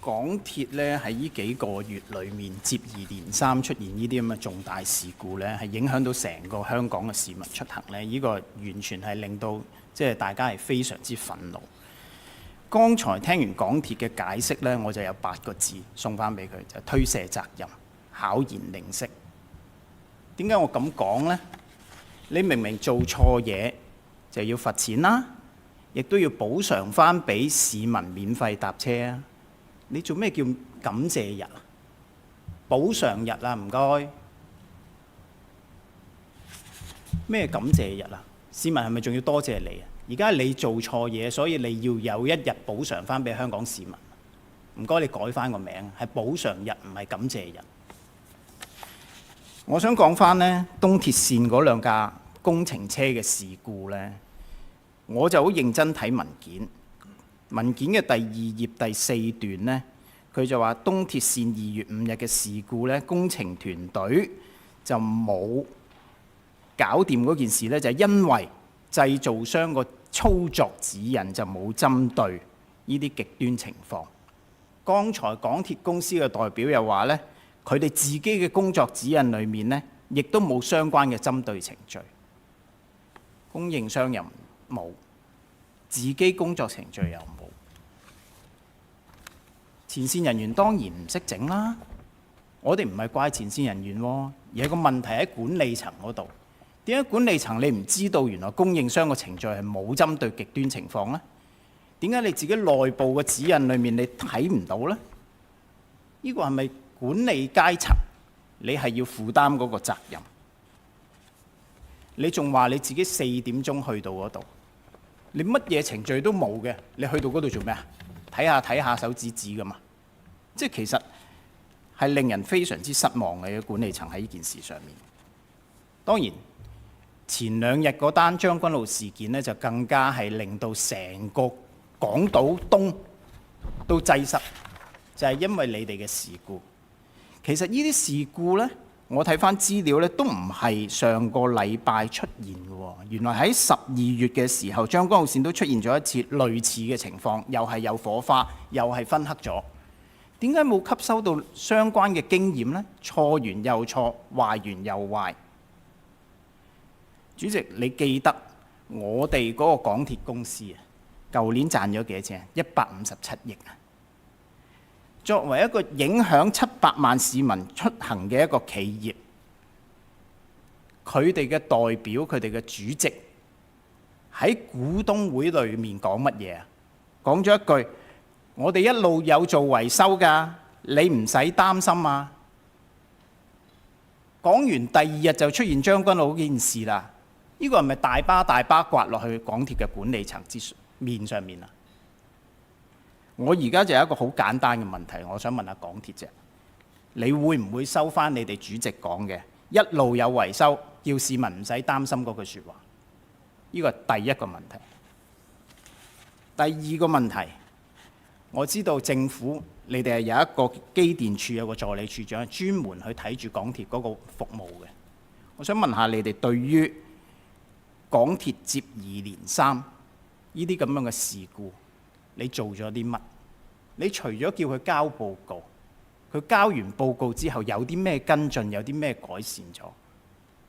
港鐵咧喺呢幾個月裏面接二連三出現呢啲咁嘅重大事故咧，係影響到成個香港嘅市民出行咧。呢個完全係令到大家係非常之憤怒。剛才聽完港鐵嘅解釋咧，我就有8個字送翻俾佢，就係推卸責任、巧言令色。點解我咁講呢？你明明做錯嘢就要罰錢啦，亦都要補償翻俾市民免費搭車啊！你做咩叫感謝日啊？補償日啊，唔該。咩感謝日啊？市民係咪仲要多謝你啊？而家你做錯嘢，所以你要有一日補償翻俾香港市民。唔該，你改翻個名，係補償日，唔係感謝日。我想講翻呢，東鐵線嗰兩架工程車嘅事故呢，我就好認真睇文件。文件嘅第2頁第4段呢，佢就話東鐵線2月5日嘅事故呢，工程團隊就冇搞掂嗰件事呢，就係因為製造商個操作指引就冇針對呢啲極端情況。剛才港鐵公司嘅代表又話呢，佢哋自己嘅工作指引裏面呢，亦都冇相關嘅針對程序，供應商又冇，自己工作程序又冇。前線人員當然唔識整啦，我哋唔係怪前線人員喎，而係個問題喺管理層嗰度。點解管理層你唔知道原來供應商個程序係冇針對極端情況呢？點解你自己內部嘅指引裏面你睇唔到呢？呢個係咪管理階層你係要負擔嗰個責任？你仲話你自己4點鐘去到嗰度，你乜嘢程序都冇嘅，你去到嗰度做咩啊？睇下手指指㗎嘛，即係其實係令人非常之失望嘅管理層喺呢件事上面。當然前2日嗰單將軍澳事件呢，就更加係令到成個港島東都擠塞，就係因為你哋嘅事故。其實呢啲事故呢，我睇翻資料呢，都唔係上個禮拜出現嘅喎。原來喺12月嘅時候，將軍澳線都出現咗一次類似嘅情況，又係有火花，又係分黑咗。點解冇吸收到相關嘅經驗呢？錯完又錯，壞完又壞。主席，你記得我哋嗰個港鐵公司啊，舊年賺咗幾多錢？157億啊！作為一個影響700萬市民出行嘅一個企業，佢哋嘅代表、佢哋嘅主席喺股東會裏面講乜嘢啊？講咗一句：我哋一路有做維修㗎，你唔使擔心啊！講完第2日就出現將軍澳嗰件事啦。呢個係咪大巴刮落去港鐵嘅管理層面上面啊？我而家就有一個好簡單嘅問題，我想問下港鐵啫，你會唔會收翻你哋主席講嘅一路有維修，叫市民唔使擔心嗰句説話？呢個係第一個問題。第二個問題，我知道政府你哋係有一個機電處有個助理處長專門去睇住港鐵嗰個服務嘅。我想問下你哋對於港鐵接二連三呢啲咁樣嘅事故，你做咗啲乜？你除咗叫佢交報告，佢交完報告之後有啲咩跟進，有啲咩改善咗？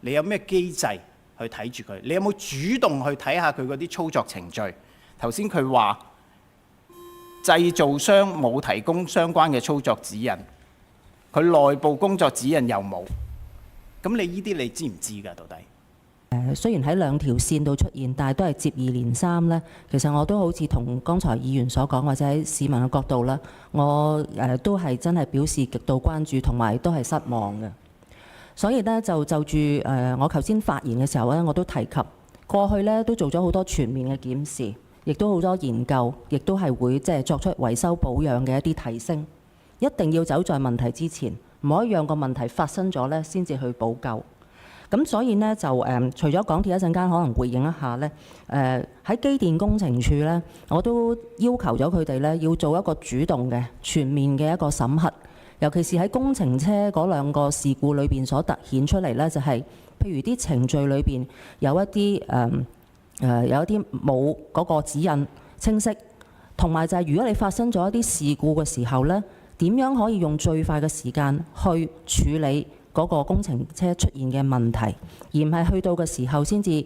你有咩機制去睇住佢？你有冇主動去睇下佢嗰啲操作程序？頭先佢話製造商冇提供相關嘅操作指引，佢內部工作指引又冇。咁你呢啲你知唔知㗎？到底？雖然喺2條線度出現，但係都係接二連三呢。其實我都好似同剛才議員所講，或者喺市民嘅角度啦，我都係真係表示極度關注，同埋都係失望嘅。所以呢，就住我頭先發言嘅時候呢，我都提及過去呢都做咗好多全面嘅檢視，亦都好多研究，亦都係會作出維修保養嘅一啲提升。一定要走在問題之前，唔可以讓個問題發生咗呢先至去補救。咁所以呢，就除咗港鐵一陣間可能回應一下呢，喺機電工程處呢，我都要求咗佢哋呢要做一個主動嘅全面嘅一個審核，尤其是喺工程車嗰2個事故裏邊所突顯出嚟呢，就係譬如啲程序裏邊有一啲冇嗰個指引清晰，同埋就係如果你發生咗一啲事故嘅時候呢，點樣可以用最快嘅時間去處理嗰個工程車出現嘅問題，而唔係去到嘅時候先至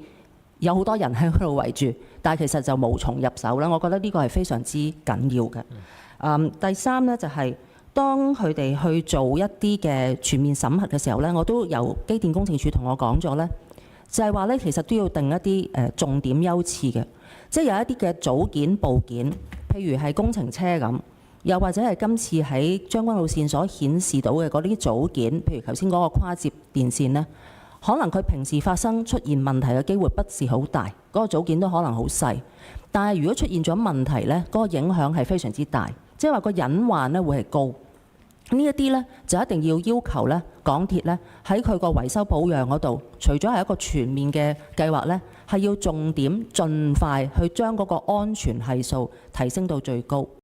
有好多人喺嗰度圍住，但係其實就無從入手啦。我覺得呢個係非常之緊要嘅。第三呢，就係當佢哋去做一啲嘅全面審核嘅時候呢，我都由機電工程署同我講咗呢，就係話呢，其實都要定一啲重點優次嘅，即係有一啲嘅組件部件，譬如係工程車咁，又或者係今次喺將軍澳線所顯示到嘅嗰啲組件，譬如頭先嗰個跨接電線呢，可能佢平時發生出現問題嘅機會不是好大，嗰個組件都可能好細，但係如果出現咗問題呢，嗰個影響係非常之大，即係話個隱患呢會係高。呢一啲呢，就一定要要求呢港鐵呢喺佢個維修保養嗰度，除咗係一個全面嘅計劃呢，係要重點盡快去將嗰個安全係數提升到最高。